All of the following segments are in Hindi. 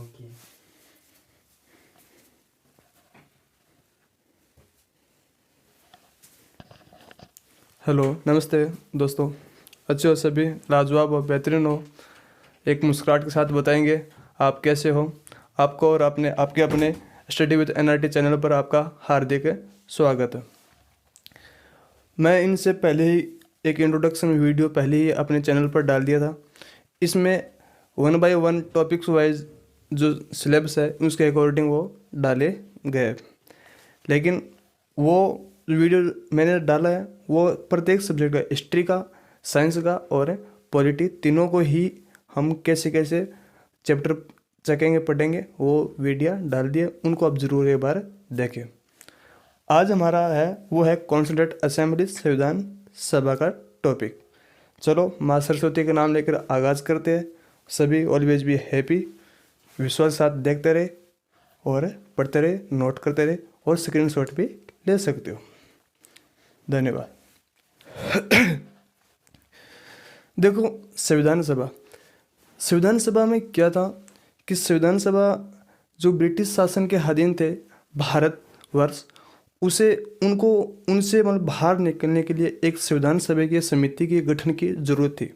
ओके। हेलो, नमस्ते दोस्तों। अच्छे हो सभी, लाजवाब और बेहतरीन हो। एक मुस्कुराहट के साथ बताएंगे आप कैसे हो। आपको और आपके अपने स्टडी विद एनआरटी चैनल पर आपका हार्दिक स्वागत है। मैं इनसे पहले ही एक इंट्रोडक्शन वीडियो पहले ही अपने चैनल पर डाल दिया था। इसमें 1 बाय 1 टॉपिक्स वाइज जो सिलेबस है उसके अकॉर्डिंग वो डाले गए, लेकिन वो वीडियो मैंने डाला है वो प्रत्येक सब्जेक्ट का, हिस्ट्री का, साइंस का और पॉलिटी, तीनों को ही हम कैसे कैसे चैप्टर चखेंगे पढ़ेंगे वो वीडियो डाल दिए, उनको आप ज़रूर एक बार देखें। आज हमारा है वो है कॉन्स्टिट्यूंट असेंबली, संविधान सभा का टॉपिक। चलो माँ सरस्वती के नाम लेकर आगाज़ करते हैं। सभी ऑलवेज भी हैप्पी, विश्वास के साथ देखते रहे और पढ़ते रहे, नोट करते रहे और स्क्रीनशॉट भी ले सकते हो। धन्यवाद। देखो, संविधान सभा में क्या था कि संविधान सभा जो ब्रिटिश शासन के अधीन थे भारतवर्ष, उसे उनसे मतलब बाहर निकलने के लिए एक संविधान सभा की समिति के गठन की जरूरत थी।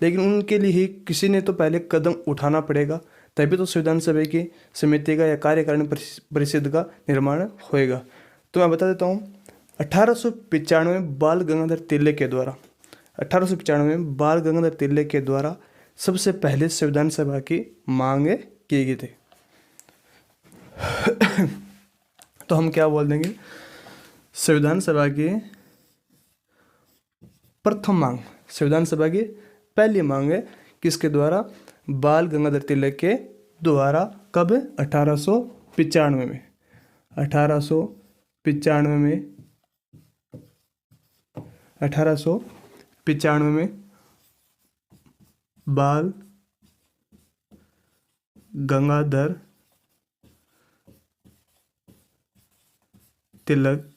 लेकिन उनके लिए ही किसी ने तो पहले कदम उठाना पड़ेगा, तभी तो संविधान सभा की समिति का या कार्यकारिणी परिषद का निर्माण होएगा। तो मैं बता देता हूँ, 1895 में बाल गंगाधर तिलक के द्वारा सबसे पहले संविधान सभा की मांग की गई थी। तो हम क्या बोल देंगे, संविधान सभा की प्रथम मांग, संविधान सभा की पहली मांग है किसके द्वारा, बाल गंगाधर तिलक के द्वारा। कब? 1895 में। 1895 में बाल गंगाधर तिलक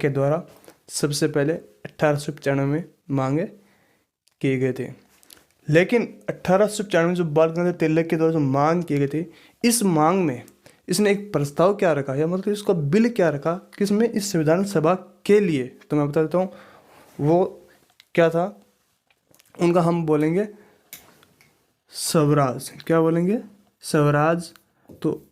के द्वारा सबसे पहले 1895 में मांगे किए गए थे। लेकिन 1895 में जो बाल गंगाधर तिलक के द्वारा जो मांग किए गए थे, इस मांग में इसने एक प्रस्ताव क्या रखा, या मतलब इसका बिल क्या रखा किसमें, इस संविधान सभा के लिए। तो मैं बता देता हूँ वो क्या था। उनका हम बोलेंगे स्वराज। क्या बोलेंगे? स्वराज। तो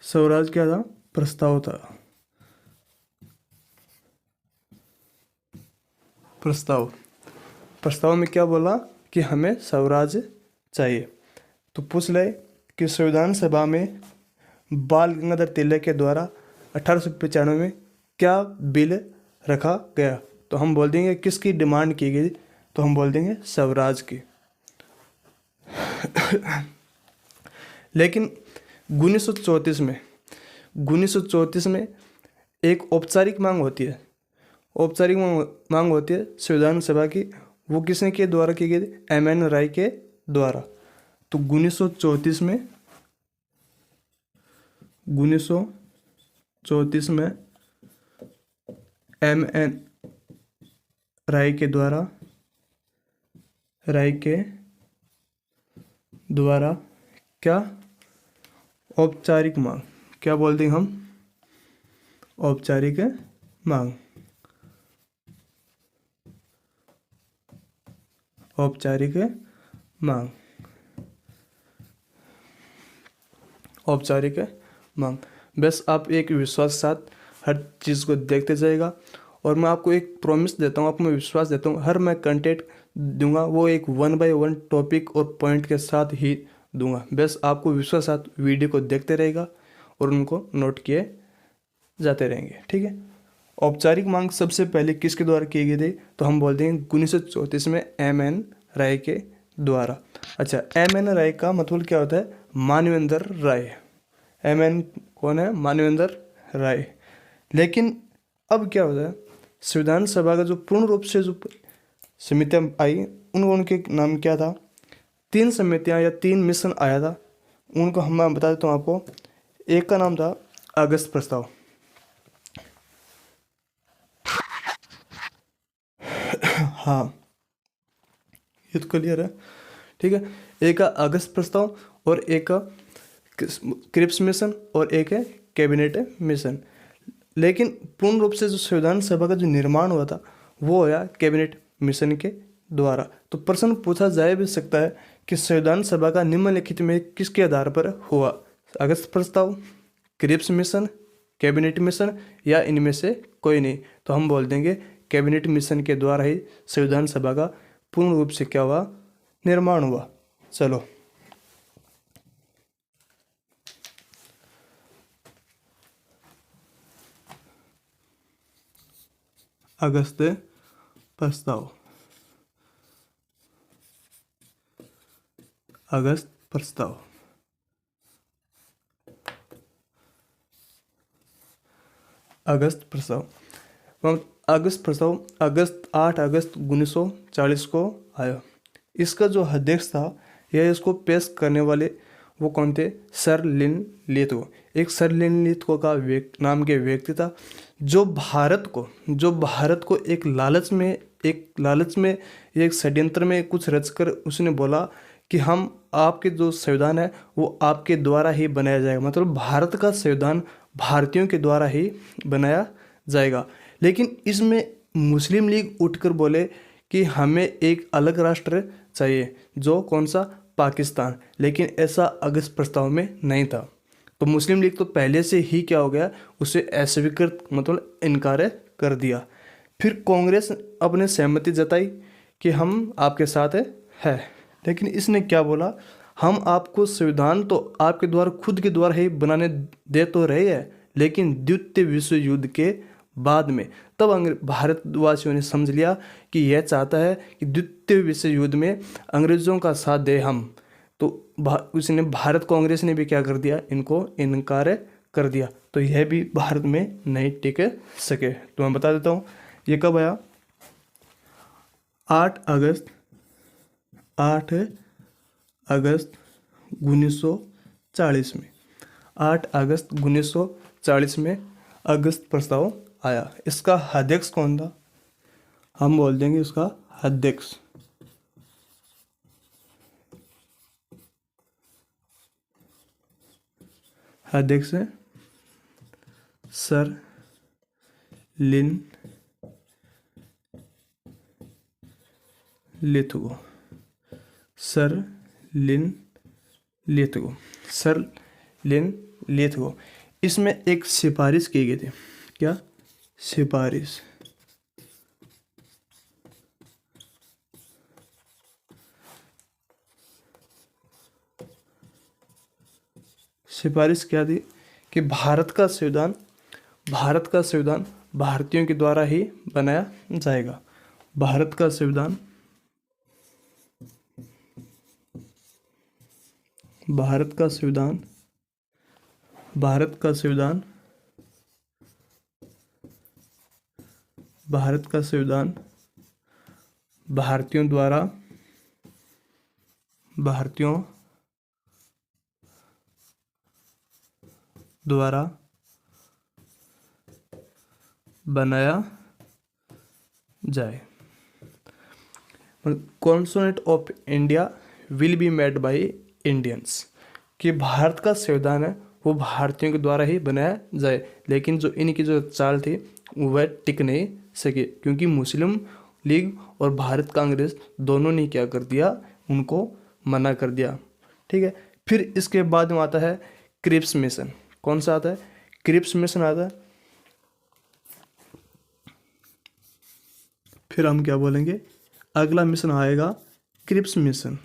स्वराज क्या था? प्रस्ताव था। प्रस्ताव में क्या बोला कि हमें स्वराज चाहिए। तो पूछ ले कि संविधान सभा में बाल गंगाधर तिलक के द्वारा 1895 में क्या बिल रखा गया। तो हम बोल देंगे किसकी डिमांड की गई, तो हम बोल देंगे स्वराज की। लेकिन 1934 में एक औपचारिक मांग होती है संविधान सभा की। वो किसने के द्वारा की गई थी? एम.एन. राय के द्वारा। तो 1934 में एम.एन. राय के द्वारा क्या? औपचारिक मांग। क्या बोलते हैं हम? औपचारिक मांग। औपचारिक मांग। बस आप एक विश्वास के साथ हर चीज़ को देखते जाएगा, और मैं आपको एक प्रॉमिस देता हूँ, आपको मैं विश्वास देता हूँ, हर मैं कंटेंट दूंगा वो एक 1 बाय 1 टॉपिक और पॉइंट के साथ ही दूंगा। बस आपको विश्वास के साथ वीडियो को देखते रहेगा और उनको नोट किए जाते रहेंगे, ठीक है। औपचारिक मांग सबसे पहले किसके द्वारा की गई थी? तो हम बोल देंगे 1934 में एम.एन. राय के द्वारा। अच्छा, एम.एन. राय का मतलब क्या होता है? मानवेंद्र राय। एम.एन. कौन है? मानवेंद्र राय। लेकिन अब क्या होता है, संविधान सभा का जो पूर्ण रूप से जो समितियाँ आई, उनके नाम क्या था? 3 समितियाँ या 3 मिशन आया था, उनको हम मैं बता देता हूँ आपको। एक का नाम था अगस्त प्रस्ताव। हाँ, ये तो क्लियर है। ठीक है, एक है अगस्त प्रस्ताव और एक है क्रिप्स मिशन और एक है कैबिनेट मिशन। लेकिन पूर्ण रूप से जो संविधान सभा का जो निर्माण हुआ था वो हुआ कैबिनेट मिशन के द्वारा। तो प्रश्न पूछा जा भी सकता है कि संविधान सभा का निम्नलिखित में किसके आधार पर हुआ, अगस्त प्रस्ताव, क्रिप्स मिशन, कैबिनेट मिशन या इनमें से कोई नहीं। तो हम बोल देंगे कैबिनेट मिशन के द्वारा ही संविधान सभा का पूर्ण रूप से क्या हुआ, निर्माण हुआ। चलो, अगस्त प्रस्ताव, अगस्त प्रस्ताव, अगस्त प्रस्ताव, अगस्त प्रस्ताव अगस्त 8 अगस्त 1940 को आया। इसका जो अध्यक्ष था यह इसको पेश करने वाले वो कौन थे, सर लिन लिथगो। एक सर लिन लिथगो का नाम के व्यक्ति था जो भारत को एक लालच में एक षड्यंत्र में कुछ रचकर उसने बोला कि हम आपके जो संविधान है वो आपके द्वारा ही बनाया जाएगा, मतलब भारत का संविधान भारतीयों के द्वारा ही बनाया जाएगा। लेकिन इसमें मुस्लिम लीग उठकर बोले कि हमें एक अलग राष्ट्र चाहिए, जो कौन सा, पाकिस्तान। लेकिन ऐसा अगस्त प्रस्ताव में नहीं था। तो मुस्लिम लीग तो पहले से ही क्या हो गया, उसे अस्वीकृत मतलब इनकार कर दिया। फिर कांग्रेस अपने सहमति जताई कि हम आपके साथ है। लेकिन इसने क्या बोला, हम आपको संविधान तो आपके द्वारा खुद के द्वारा ही बनाने दे तो रहे हैं, लेकिन द्वितीय विश्व युद्ध के बाद में। तब भारतवासियों ने समझ लिया कि यह चाहता है कि द्वितीय विश्व युद्ध में अंग्रेज़ों का साथ दे हम। तो उसने भारत कांग्रेस ने भी क्या कर दिया, इनको इनकार कर दिया। तो यह भी भारत में नहीं टिक सके। तो मैं बता देता हूँ ये कब आया, 8 अगस्त 1940 में, 8 अगस्त 1940 में अगस्त प्रस्ताव आया। इसका अध्यक्ष कौन था, हम बोल देंगे इसका अध्यक्ष है सर लिन लिथगो, सर लिन लिथगो। इसमें एक सिफारिश की गई थी, क्या सिफारिश, क्या थी कि भारत का संविधान भारतीयों के द्वारा ही बनाया जाएगा। भारत का संविधान भारतीयों द्वारा बनाया जाए। Constitution of India will be made by Indians, कि भारत का संविधान है वो भारतीयों के द्वारा ही बनाया जाए। लेकिन जो इनकी जो चाल थी वह टिक नहीं सकी, क्योंकि मुस्लिम लीग और भारत कांग्रेस दोनों ने क्या कर दिया, उनको मना कर दिया। ठीक है, फिर इसके बाद में आता है क्रिप्स मिशन। कौन सा आता है, क्रिप्स मिशन आता है। फिर हम क्या बोलेंगे, अगला मिशन आएगा क्रिप्स मिशन।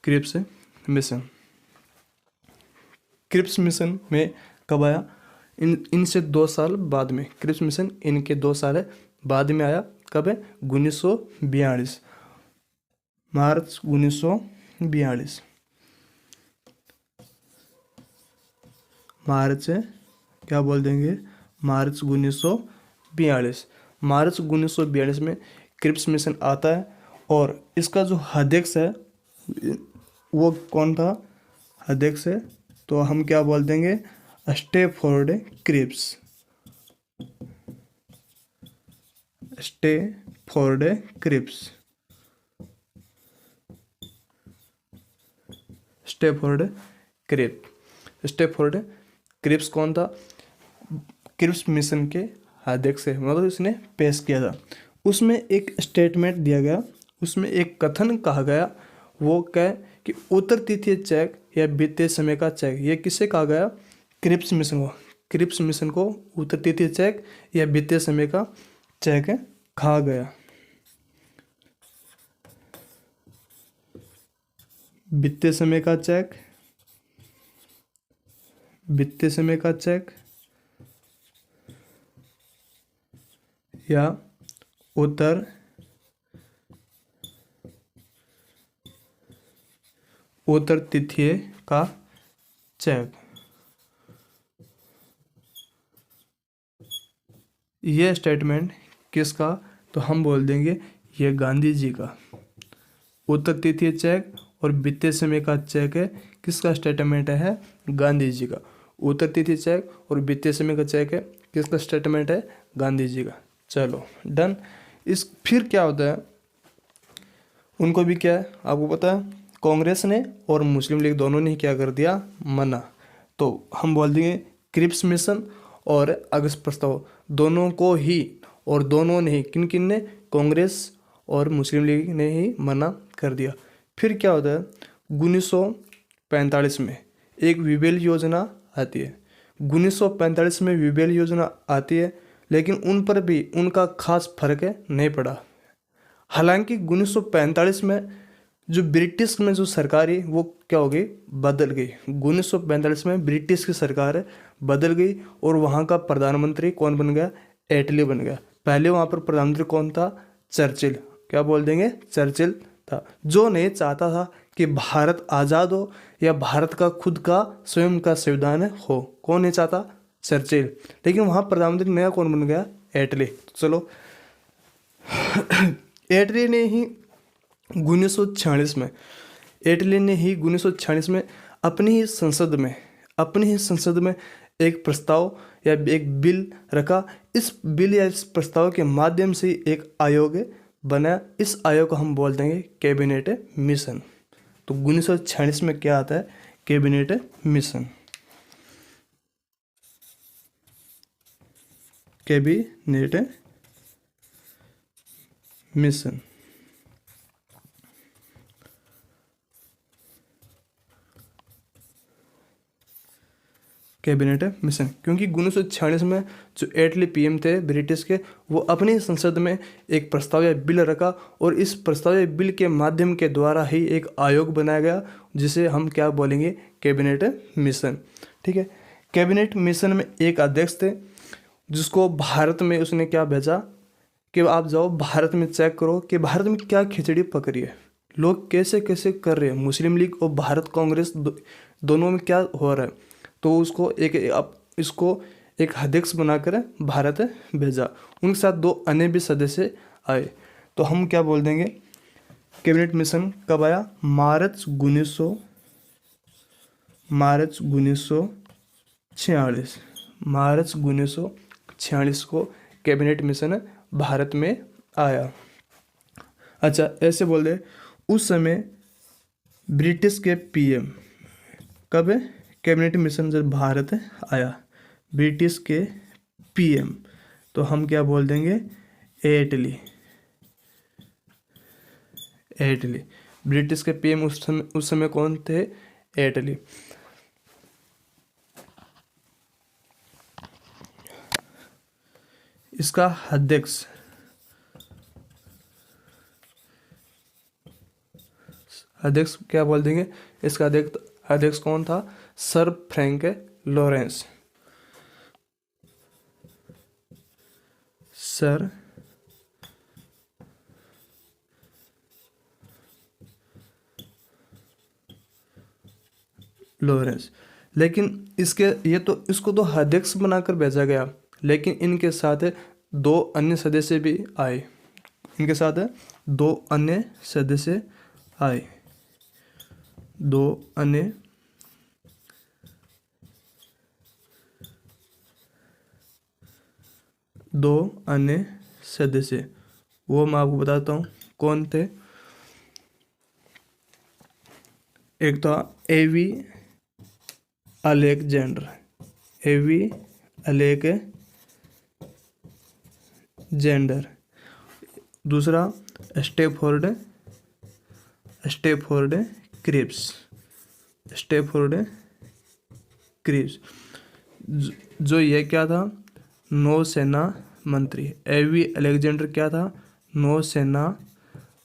क्रिप्स मिशन में कब आया, इनसे 2 साल बाद में। क्रिप्स मिशन इनके 2 साल बाद में आया। कब है, 1942, मार्च 1942, मार्च क्या बोल देंगे, मार्च 1942। मार्च 1942 में क्रिप्स मिशन आता है और इसका जो अध्यक्ष है वो कौन था, अध्यक्ष है तो हम क्या बोल देंगे, Stafford Cripps, Stafford Cripps, Stafford Stafford Cripps कौन था, क्रिप्स मिशन के अध्यक्ष है, मतलब इसने पेश किया था। उसमें एक स्टेटमेंट दिया गया, उसमें एक कथन कहा गया, वो क्या कि उत्तर तिथीय चेक या वित्तीय समय का चेक, ये किससे कहा गया, क्रिप्स मिशन को, क्रिप्स मिशन को उत्तर तिथीय चेक या वित्तीय समय का चेक कहा गया। वित्तीय समय का चेक, वित्तीय समय का चेक या उत्तर तिथीय का चेक, ये स्टेटमेंट किसका, तो हम बोल देंगे ये गांधी जी का। उत्तर तिथीय चेक और वित्तीय समय का चेक है, किसका स्टेटमेंट है, गांधी जी का। उत्तर तिथि चेक और वित्तीय समय का चेक है, किसका स्टेटमेंट है, गांधी जी का। चलो डन। इस फिर क्या होता है, उनको भी क्या है आपको पता है, कांग्रेस ने और मुस्लिम लीग दोनों ने क्या कर दिया, मना। तो हम बोल देंगे क्रिप्स मिशन और अगस्त प्रस्ताव दोनों को ही, और दोनों ने ही, किन किन ने, कांग्रेस और मुस्लिम लीग ने ही मना कर दिया। फिर क्या होता है, 1945 में एक विबेल योजना आती है। 1945 में विबेल योजना आती है, लेकिन उन पर भी उनका खास फर्क नहीं पड़ा। हालांकि 1945 में जो ब्रिटिश में जो सरकार है वो क्या हो गई, बदल गई। 1945 में ब्रिटिश की सरकार बदल गई और वहाँ का प्रधानमंत्री कौन बन गया, एटली बन गया। पहले वहाँ पर प्रधानमंत्री कौन था, चर्चिल, क्या बोल देंगे, चर्चिल था, जो नहीं चाहता था कि भारत आज़ाद हो या भारत का खुद का स्वयं का संविधान हो। कौन नहीं चाहता, चर्चिल। लेकिन वहाँ प्रधानमंत्री नया कौन बन गया, एटली। चलो एटली ने ही 1946 में, एटली ने ही 1946 में अपनी ही संसद में एक प्रस्ताव या एक बिल रखा। इस बिल या इस प्रस्ताव के माध्यम से एक आयोग बना। इस आयोग को हम बोल देंगे कैबिनेट मिशन। तो 1946 में क्या आता है, cabinet mission, cabinet mission. Cabinet mission, क्योंकि 1946 में जो एटली पीएम थे ब्रिटिश के, वो अपनी संसद में एक प्रस्ताव या बिल रखा, और इस प्रस्ताव या बिल के माध्यम के द्वारा ही एक आयोग बनाया गया, जिसे हम क्या बोलेंगे, कैबिनेट मिशन। ठीक है। कैबिनेट मिशन में एक अध्यक्ष थे, जिसको भारत में उसने क्या भेजा कि आप जाओ भारत में चेक करो कि भारत में क्या खिचड़ी पक रही है, लोग कैसे कैसे कर रहे हैं, मुस्लिम लीग और भारत कांग्रेस दोनों में क्या हो रहा है। तो उसको इसको एक अध्यक्ष बनाकर भारत भेजा। उनके साथ 2 अन्य भी सदस्य आए। तो हम क्या बोल देंगे, कैबिनेट मिशन कब आया, मार्च 1946 को कैबिनेट मिशन भारत में आया। अच्छा ऐसे बोल दे, उस समय ब्रिटिश के पीएम, कब कैबिनेट मिशन जब भारत आया, ब्रिटिश के पीएम, तो हम क्या बोल देंगे, एटली। ब्रिटिश के पीएम उस समय कौन थे, एटली। इसका अध्यक्ष क्या बोल देंगे, इसका अध्यक्ष कौन था, sir Frank Lawrence. Sir Lawrence. लेकिन इसको तो अध्यक्ष बनाकर भेजा गया, लेकिन इनके साथ 2 अन्य सदस्य भी आए। इनके साथ 2 अन्य सदस्य आए, 2 अन्य दो अन्य सदस्य, वो मैं आपको बताता हूँ कौन थे। एक था एवी अलेक्जेंडर, एवी अलेक्जेंडर। दूसरा Stafford Stafford Cripps, Stafford Cripps. जो ये क्या था, नौसेना मंत्री। एवी अलेक्जेंडर क्या था, नौसेना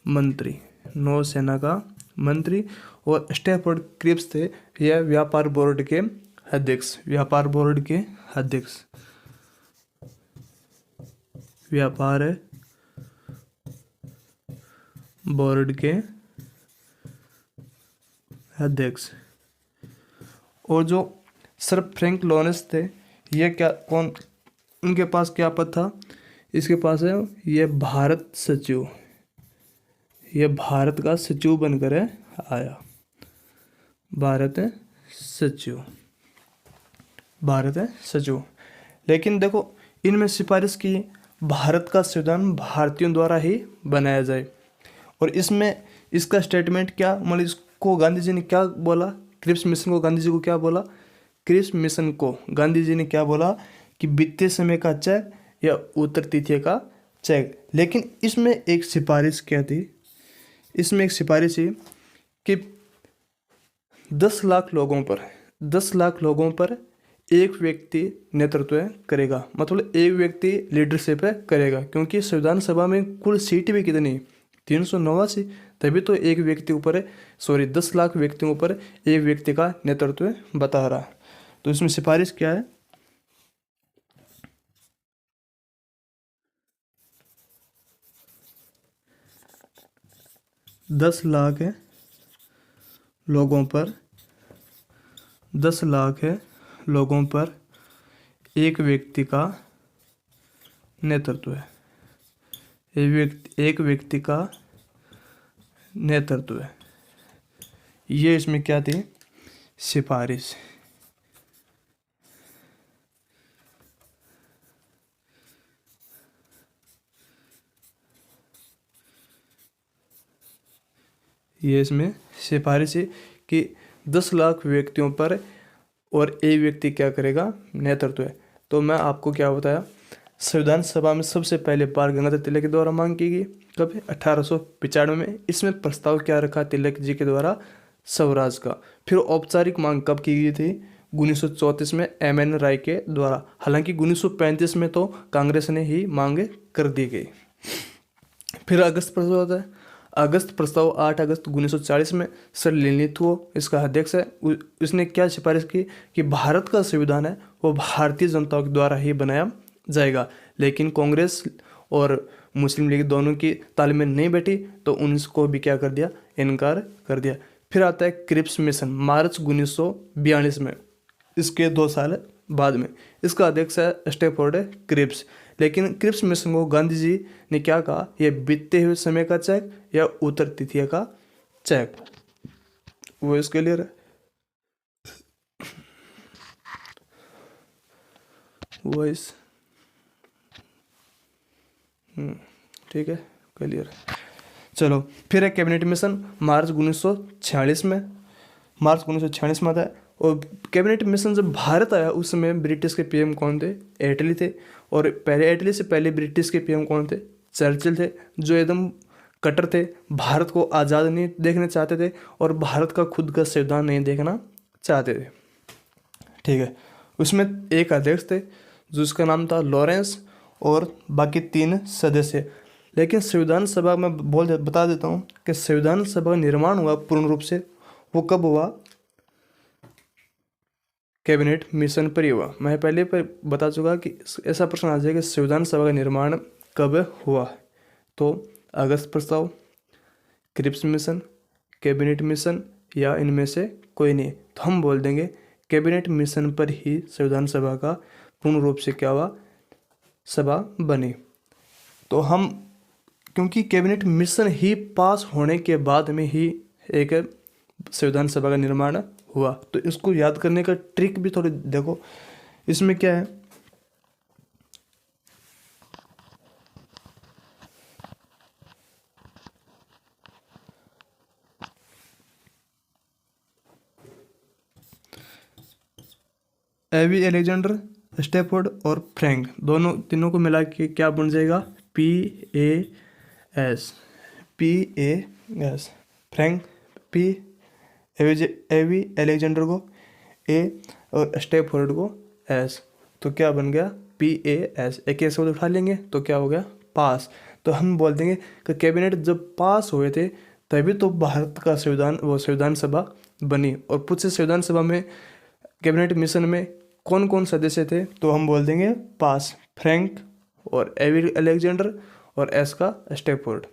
मंत्री, नौसेना का मंत्री। और स्टेफोर्ड क्रिप्स थे यह व्यापार बोर्ड के अध्यक्ष, व्यापार बोर्ड के अध्यक्ष, व्यापार बोर्ड के अध्यक्ष। और जो सर फ्रैंक लॉरेंस थे, ये क्या कौन, उनके पास क्या पद था, इसके पास है ये भारत सचिव, ये भारत का सचिव बनकर आया, भारत सचिव, भारत सचिव। लेकिन देखो इनमें सिफारिश की भारत का संविधान भारतीयों द्वारा ही बनाया जाए। और इसमें इसका स्टेटमेंट क्या, मतलब इसको गांधी जी ने क्या बोला, क्रिप्स मिशन को गांधी जी को क्या बोला, क्रिप्स मिशन को गांधी जी ने क्या बोला कि वित्तीय समय का चेक या उत्तर तिथि का चेक। लेकिन इसमें एक सिफारिश क्या थी, इसमें एक सिफारिश थी कि 10 लाख लोगों पर, 10 लाख लोगों पर एक व्यक्ति नेतृत्व करेगा, मतलब एक व्यक्ति लीडरशिप करेगा। क्योंकि संविधान सभा में कुल सीट भी कितनी, 389, तभी तो एक व्यक्ति ऊपर, सॉरी 10 लाख व्यक्तियों पर एक व्यक्ति का नेतृत्व बता रहा। तो इसमें सिफारिश क्या है, 10 लाख लोगों पर, 10 लाख लोगों पर एक व्यक्ति का नेतृत्व है, एक व्यक्ति का नेतृत्व है। ये इसमें क्या थी, सिफारिश। ये इसमें सिफारिश है कि 10 लाख व्यक्तियों पर और एक व्यक्ति क्या करेगा, नेतृत्व है। तो मैं आपको क्या बताया, संविधान सभा में सबसे पहले बाल गंगाधर तिलक के द्वारा मांग की गई, कब, 1895 में। इसमें प्रस्ताव क्या रखा तिलक जी के द्वारा, स्वराज का। फिर औपचारिक मांग कब की गई थी, 1934 में MN राय के द्वारा। हालांकि 1935 में तो कांग्रेस ने ही मांग कर दी गई। फिर अगस्त प्रस्ताव होता है, अगस्त प्रस्ताव 8 अगस्त 1940 में सर लिनलिथगो इसका अध्यक्ष है। उसने क्या सिफारिश की कि भारत का संविधान है वो भारतीय जनता के द्वारा ही बनाया जाएगा। लेकिन कांग्रेस और मुस्लिम लीग दोनों की तालमेल नहीं बैठी, तो उनको भी क्या कर दिया, इनकार कर दिया। फिर आता है क्रिप्स मिशन, मार्च 1942 में, इसके 2 साल बाद में। इसका अध्यक्ष है स्टेफोर्ड क्रिप्स। लेकिन क्रिप्स मिशन को गांधी जी ने क्या कहा, यह बीतते हुए समय का चेक या उत्तर तिथि का चेक, वो इसके लिए वो इस ठीक है, क्लियर। चलो फिर है कैबिनेट मिशन, मार्च 1946 में, मार्च 1946 में आता है। और कैबिनेट मिशन जब भारत आया उस समय ब्रिटिश के PM कौन थे, एटली थे। और पहले एटली से पहले ब्रिटिश के PM कौन थे, चर्चिल थे, जो एकदम कट्टर थे, भारत को आज़ाद नहीं देखना चाहते थे और भारत का खुद का संविधान नहीं देखना चाहते थे। ठीक है, उसमें एक अध्यक्ष थे जिसका नाम था लॉरेंस और बाकी 3 सदस्य। लेकिन संविधान सभा में बता देता हूँ कि संविधान सभा का निर्माण हुआ पूर्ण रूप से, वो कब हुआ, कैबिनेट मिशन पर ही हुआ। मैं पहले पर बता चुका कि ऐसा प्रश्न आ जाएगा कि संविधान सभा का निर्माण कब हुआ, तो अगस्त प्रस्ताव, क्रिप्स मिशन, कैबिनेट मिशन या इनमें से कोई नहीं। तो हम बोल देंगे कैबिनेट मिशन पर ही संविधान सभा का पूर्ण रूप से क्या हुआ, सभा बनी। तो हम, क्योंकि कैबिनेट मिशन ही पास होने के बाद में ही एक संविधान सभा का निर्माण हुआ, तो इसको याद करने का ट्रिक भी थोड़ी देखो। इसमें क्या है, एवी अलेक्जेंडर, स्टैफोर्ड और फ्रैंक, दोनों तीनों को मिला के क्या बन जाएगा? PAS। PAS फ्रैंक P, एवी अलेक्जेंडर को A और स्टैफोर्ड को S, तो क्या बन गया? PAS। एक एक शब्द उठा लेंगे तो क्या हो गया? पास। तो हम बोल देंगे कि कैबिनेट जब पास हुए थे तभी तो भारत का संविधान सभा बनी। और पूछे संविधान सभा में कैबिनेट मिशन में कौन कौन सदस्य थे, तो हम बोल देंगे पास, फ्रैंक और एवी अलेक्जेंडर और एस का स्टैफोर्ड।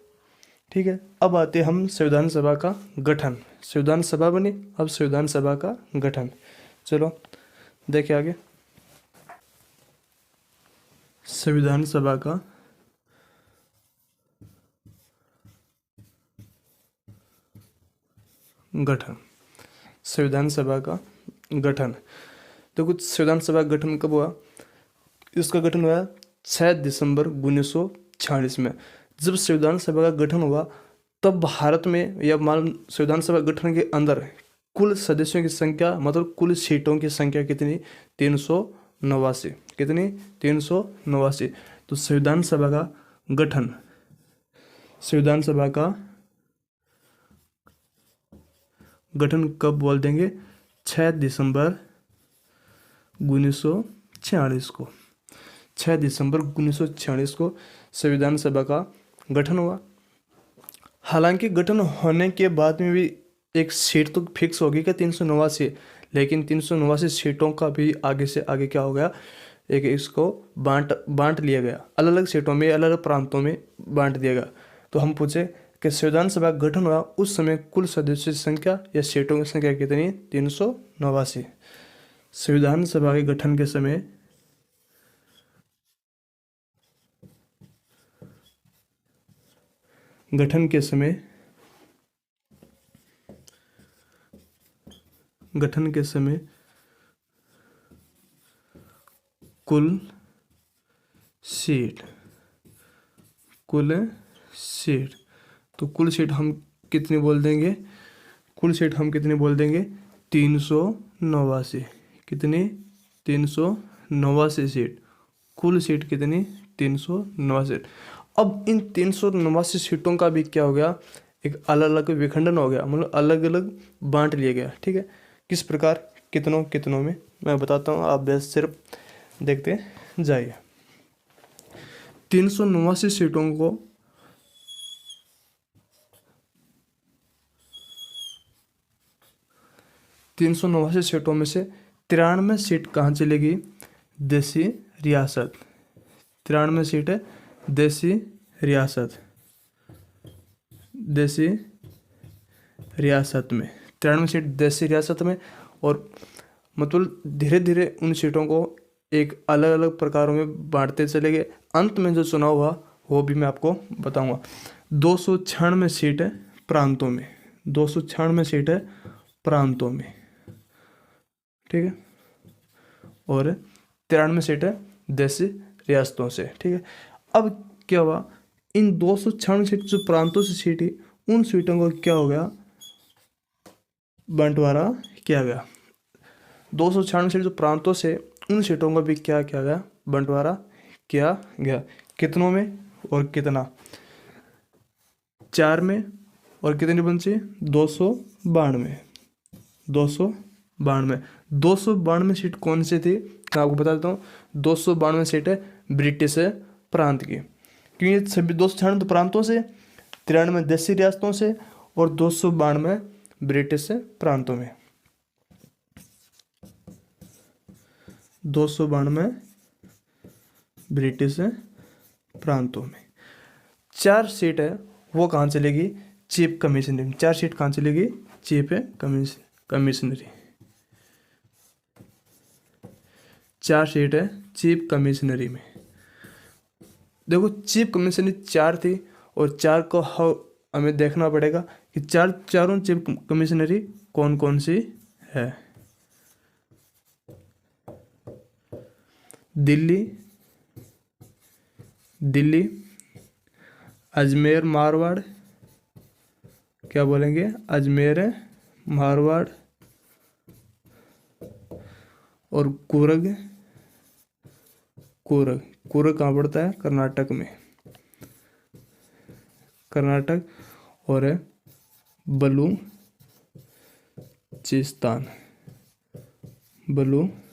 ठीक है, अब आते हम संविधान सभा का गठन। संविधान सभा बनी, अब संविधान सभा का गठन। चलो देखिए आगे। संविधान सभा का गठन। संविधान सभा का गठन, तो कुछ संविधान सभा का गठन कब हुआ? इसका गठन हुआ 6 दिसंबर 1946 में। जब संविधान सभा का गठन हुआ तब भारत में, या मान संविधान सभा गठन के अंदर कुल सदस्यों की संख्या, मतलब कुल सीटों की संख्या कितनी? 389। कितनी? 389। तो संविधान सभा का गठन, संविधान सभा का गठन कब बोल देंगे? 6 दिसंबर 1946 को। 6 दिसंबर 1946 को संविधान सभा का गठन हुआ। हालांकि गठन होने के बाद में भी एक सीट तो फिक्स होगी कि 389, लेकिन 389 सीटों का भी आगे से आगे क्या हो गया? एक इसको बांट लिया गया, अलग अलग सीटों में, अलग अलग प्रांतों में बांट दिया गया। तो हम पूछे कि संविधान सभा का गठन हुआ उस समय कुल सदस्यों की संख्या या सीटों की संख्या कितनी? 389। संविधान सभा के गठन के समय गठन के समय कुल सीट, तो कुल सीट हम कितनी बोल देंगे? कुल सीट हम कितनी बोल देंगे? 389। कितनी? 389 सीट। कुल सीट कितनी? 389 सीट। अब इन 389 सीटों का भी क्या हो गया? एक अलग अलग विखंडन हो गया, मतलब अलग अलग बांट लिया गया। ठीक है, किस प्रकार? कितनों में मैं बताता हूँ, आप बस सिर्फ देखते जाइए। 389 सीटों को 389 सीटों में से 93 सीट कहाँ चलेगी? देसी रियासत। 93 सीट है देसी रियासत में। 93 सीट देसी रियासत में। और मतलब धीरे धीरे उन सीटों को एक अलग अलग प्रकारों में बांटते चले गए। अंत में जो चुनाव हुआ वो भी मैं आपको बताऊंगा। 296 सीट है प्रांतों में, 296 सीट है प्रांतों में। ठीक है, और 93 सीट है देशी रियासतों से। ठीक है, अब क्या हुआ? इन 296 सीट जो प्रांतों से सीट ही, उन सीटों को क्या हो गया? बंटवारा किया गया। 296 सीट जो प्रांतों से, उन सीटों का भी क्या किया गया? बंटवारा किया गया। कितनों में और कितना? 4 में, और कितनी बची? 292। 292 सीट कौन सी थी? मैं आपको बता देता हूँ। 292 सीट है ब्रिटिश प्रांत की, क्योंकि सभी 296 प्रांतों से, 93 देशी रियासतों से और 292 ब्रिटिश प्रांतों में। 292 ब्रिटिश प्रांतों में। 4 सीट है वो कहाँ चलेगी? चीफ कमिश्नरी। 4 सीट कहाँ चलेगी? चीफ कमिश्नरी। 4 सीट है चीफ कमिश्नरी में। देखो चीफ कमिश्नरी 4 थी, और 4 को हमें देखना पड़ेगा कि चारों चीफ कमिश्नरी कौन कौन सी है। दिल्ली, अजमेर मारवाड़, क्या बोलेंगे? अजमेर मारवाड़, और कूर्ग, कूर्ग कूर्ग कहाँ पड़ता है? कर्नाटक में, कर्नाटक। और है बलूचिस्तान, बलूचिस्तान।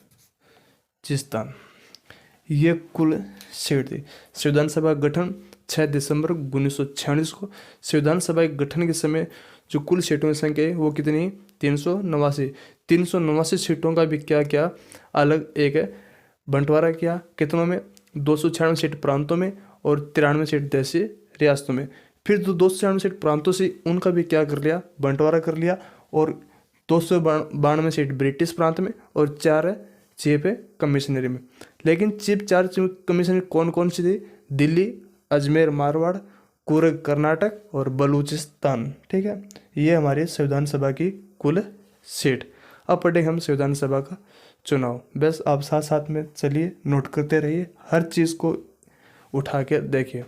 ये कुल सीट थी। संविधान सभा का गठन 6 दिसंबर 1946 को। संविधान सभा के गठन के समय जो कुल सीटों की संख्या है वो कितनी? 389। 389 सीटों का भी क्या क्या अलग एक है बंटवारा किया। कितनों में? 296 सीट प्रांतों में और 93 सीट देशी रियासतों में। फिर जो 296 सीट प्रांतों से उनका भी क्या कर लिया? बंटवारा कर लिया। और 292 सीट ब्रिटिश प्रांत में और 4 चीफ कमिश्नरी में। लेकिन चीफ 4 कमिश्नरी कौन कौन सी थी? दिल्ली, अजमेर मारवाड़, कूर्ग कर्नाटक और बलूचिस्तान। ठीक है, ये हमारी संविधान सभा की कुल सीट। अब पढ़ेंगे हम संविधान सभा का चुनाव। बस आप साथ साथ में चलिए, नोट करते रहिए, हर चीज़ को उठा के देखिए।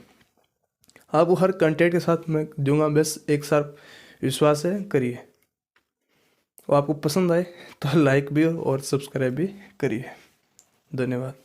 आपको हर कंटेंट के साथ मैं दूंगा, बस एक साथ विश्वास है, करिए। और आपको पसंद आए तो लाइक भी और सब्सक्राइब भी करिए। धन्यवाद।